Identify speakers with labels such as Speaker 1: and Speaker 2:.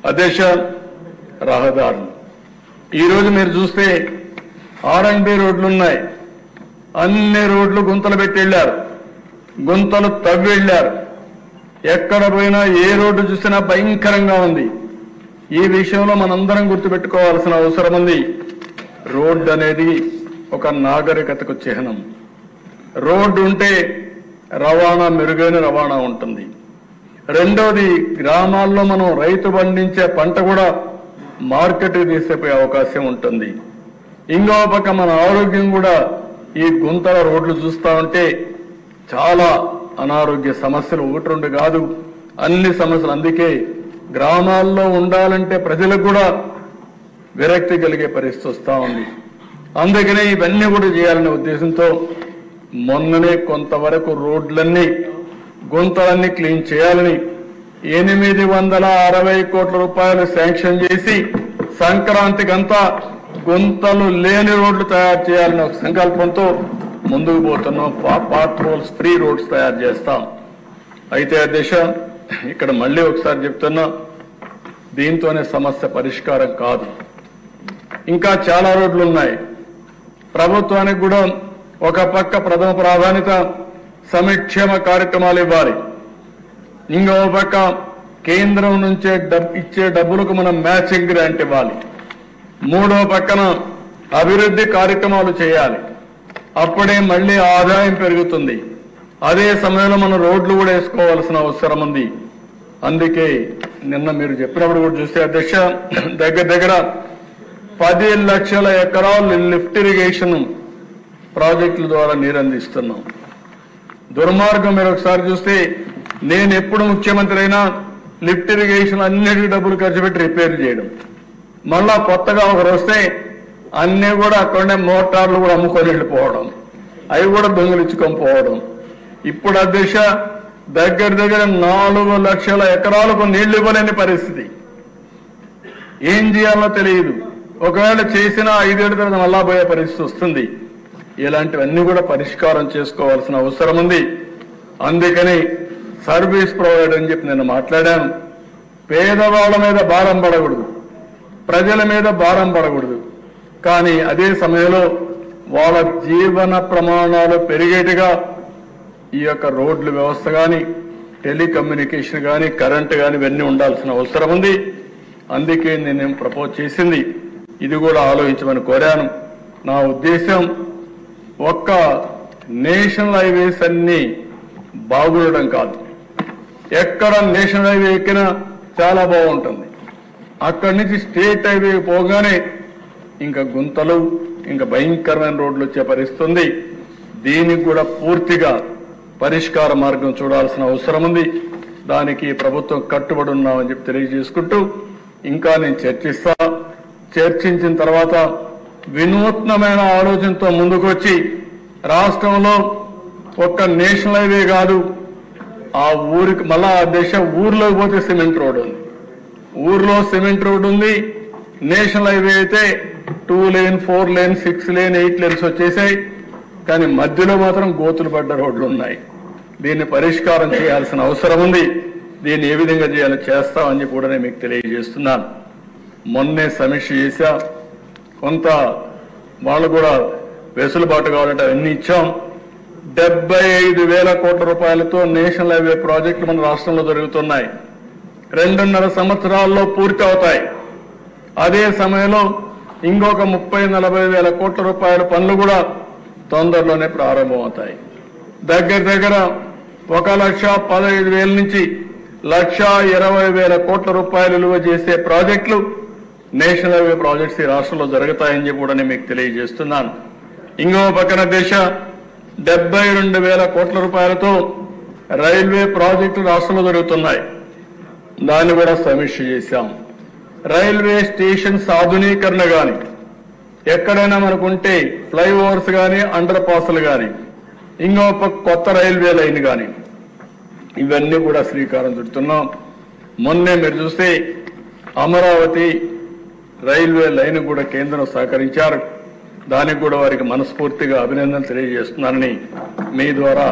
Speaker 1: అధ్యక్ష, రహదారులు ఈరోజు మీరు చూస్తే R&B రోడ్లు ఉన్నాయి. అన్ని రోడ్లు గుంతలు పెట్టి వెళ్ళారు, గుంతలు తవ్వి వెళ్ళారు. ఎక్కడ పోయినా ఏ రోడ్డు చూసినా భయంకరంగా ఉంది. ఈ విషయంలో మనందరం గుర్తుపెట్టుకోవాల్సిన అవసరం ఉంది. రోడ్డు అనేది ఒక నాగరికతకు చిహ్నం. రోడ్డు ఉంటే రవాణా, మెరుగైన రవాణా ఉంటుంది. రెండోది, గ్రామాల్లో మనం రైతు పండించే పంట కూడా మార్కెట్కి తీసుకుపోయే అవకాశం ఉంటుంది. ఇంకో పక్క మన ఆరోగ్యం కూడా ఈ గుంతల రోడ్లు చూస్తా ఉంటే చాలా అనారోగ్య సమస్యలు ఒకటి రెండు కాదు, అన్ని సమస్యలు. అందుకే గ్రామాల్లో ఉండాలంటే ప్రజలకు కూడా విరక్తి కలిగే పరిస్థితి వస్తూ ఉంది. అందుకనే ఇవన్నీ కూడా చేయాలనే ఉద్దేశంతో మొన్ననే కొంతవరకు రోడ్లన్నీ, గుంతలన్నీ క్లీన్ చేయాలని 860 కోట్ల రూపాయలు శాంక్షన్ చేసి సంక్రాంతికంతా గుంతలు లేని రోడ్లు తయారు చేయాలని ఒక సంకల్పంతో ముందుకు పోతున్నాం. పార్ట్ రోల్స్ ఫ్రీ రోడ్స్ తయారు చేస్తాం. అయితే అధ్యక్ష, ఇక్కడ మళ్ళీ ఒకసారి చెప్తున్నా, దీంతోనే సమస్య పరిష్కారం కాదు. ఇంకా చాలా రోడ్లు ఉన్నాయి. ప్రభుత్వానికి కూడా ఒక పక్క ప్రథమ ప్రాధాన్యత సంక్షేమ కార్యక్రమాలు ఇవ్వాలి, ఇంకో పక్క కేంద్రం నుంచే ఇచ్చే డబ్బులకు మనం మ్యాచింగ్ గ్రాంట్ ఇవ్వాలి, మూడో పక్కన అభివృద్ధి కార్యక్రమాలు చేయాలి. అప్పుడే మళ్ళీ ఆదాయం పెరుగుతుంది. అదే సమయంలో మనం రోడ్లు కూడా వేసుకోవాల్సిన అవసరం ఉంది. అందుకే నిన్న మీరు చెప్పినప్పుడు కూడా చూస్తే అధ్యక్ష, దగ్గర 10 లక్షల ఎకరాలు లిఫ్ట్ ఇరిగేషన్ ప్రాజెక్టుల ద్వారా నీరు అందిస్తున్నాం. దుర్మార్గం మీరు ఒకసారి చూస్తే, నేను ఎప్పుడు ముఖ్యమంత్రి అయినా లిఫ్ట్ ఇరిగేషన్ అన్నిటికీ డబ్బులు ఖర్చు పెట్టి రిపేర్ చేయడం, మళ్ళా కొత్తగా ఒకరు వస్తే అన్నీ కూడా అక్కడనే మోటార్లు కూడా అమ్ముకొని వెళ్ళిపోవడం, అవి కూడా దొంగిలించుకొని పోవడం. ఇప్పుడు అధ్యక్ష, దగ్గర 4 లక్షల ఎకరాలకు నీళ్లు ఇవ్వలేని పరిస్థితి. ఏం చేయాలో తెలియదు. ఒకవేళ చేసినా 5 ఏళ్ల తర్వాత మళ్ళా పోయే పరిస్థితి వస్తుంది. ఇలాంటివన్నీ కూడా పరిష్కారం చేసుకోవాల్సిన అవసరం ఉంది. అందుకని సర్వీస్ ప్రొవైడర్ అని చెప్పి నేను మాట్లాడాను. పేదవాళ్ళ మీద భారం పడకూడదు, ప్రజల మీద భారం పడకూడదు. కానీ అదే సమయంలో వాళ్ళ జీవన ప్రమాణాలు పెరిగేట్టుగా ఈ యొక్క రోడ్ల వ్యవస్థ కానీ, టెలికమ్యూనికేషన్ కానీ, కరెంటు కానీ ఇవన్నీ ఉండాల్సిన అవసరం ఉంది. అందుకే నేను ప్రపోజ్ చేసింది ఇది కూడా ఆలోచించమని కోరాను. నా ఉద్దేశం, ఒక్క నేషనల్ హైవేస్ అన్ని బాగుండడం కాదు, ఎక్కడ నేషనల్ హైవే ఎక్కినా చాలా బాగుంటుంది. అక్కడి నుంచి స్టేట్ హైవే పోగానే ఇంకా గుంతలు, ఇంకా భయంకరమైన రోడ్లు వచ్చే పరిస్థితి ఉంది. దీనికి కూడా పూర్తిగా పరిష్కార మార్గం చూడాల్సిన అవసరం ఉంది. దానికి ప్రభుత్వం కట్టుబడి ఉన్నామని చెప్పి తెలియజేసుకుంటూ, ఇంకా నేను చర్చించిన తర్వాత వినూత్నమైన ఆలోచనతో ముందుకు వచ్చి, రాష్ట్రంలో ఒక్క నేషనల్ హైవే కాదు, ఆ ఊరికి మళ్ళా దేశ ఊర్లోకి పోతే సిమెంట్ రోడ్ ఉంది, ఊర్లో సిమెంట్ రోడ్ ఉంది. నేషనల్ హైవే అయితే 2 లేన్, 4 లేన్, 6 లేన్, 8 లేన్స్ వచ్చేసాయి. కానీ మధ్యలో మాత్రం గోతులు పడ్డ రోడ్లు ఉన్నాయి. దీన్ని పరిష్కారం చేయాల్సిన అవసరం ఉంది. దీన్ని ఏ విధంగా చేయాలో చేస్తామని చెప్పి కూడా నేను మీకు తెలియజేస్తున్నాను. మొన్నే సమీక్ష చేశా. కొంత వాళ్ళు కూడా వెసులుబాటు కావాలంటే అవన్నీ ఇచ్చాం. 75,000 కోట్ల రూపాయలతో నేషనల్ హైవే ప్రాజెక్టులు మన రాష్ట్రంలో జరుగుతున్నాయి. 2.5 సంవత్సరాల్లో పూర్తి అవుతాయి. అదే సమయంలో ఇంకొక 30-40 కోట్ల రూపాయల పనులు కూడా తొందరలోనే ప్రారంభమవుతాయి. దగ్గర 1,15,000 నుంచి 1,20,000 కోట్ల రూపాయలు విలువ చేసే ప్రాజెక్టులు, నేషనల్ హైవే ప్రాజెక్ట్స్ ఈ రాష్ట్రంలో జరుగుతాయని చెప్పి కూడా నేను మీకు తెలియజేస్తున్నాను. ఇంకో పక్కన 72,000 కోట్ల రూపాయలతో రైల్వే ప్రాజెక్టులు రాష్ట్రంలో జరుగుతున్నాయి. దాన్ని కూడా సమీక్ష చేశాం. రైల్వే స్టేషన్స్ ఆధునీకరణ కానీ, ఎక్కడైనా మనకుంటే ఫ్లైఓవర్స్ కానీ, అండర్ పాస్లు కానీ, ఇంకో కొత్త రైల్వే లైన్ కానీ, ఇవన్నీ కూడా శ్రీకారం చుడుతున్నాం. మొన్నే మీరు చూస్తే అమరావతి రైల్వే లైన్ కూడా కేంద్రం సహకరించారు. దానికి కూడా వారికి మనస్ఫూర్తిగా అభినందనలు తెలియజేస్తున్నానని మీ ద్వారా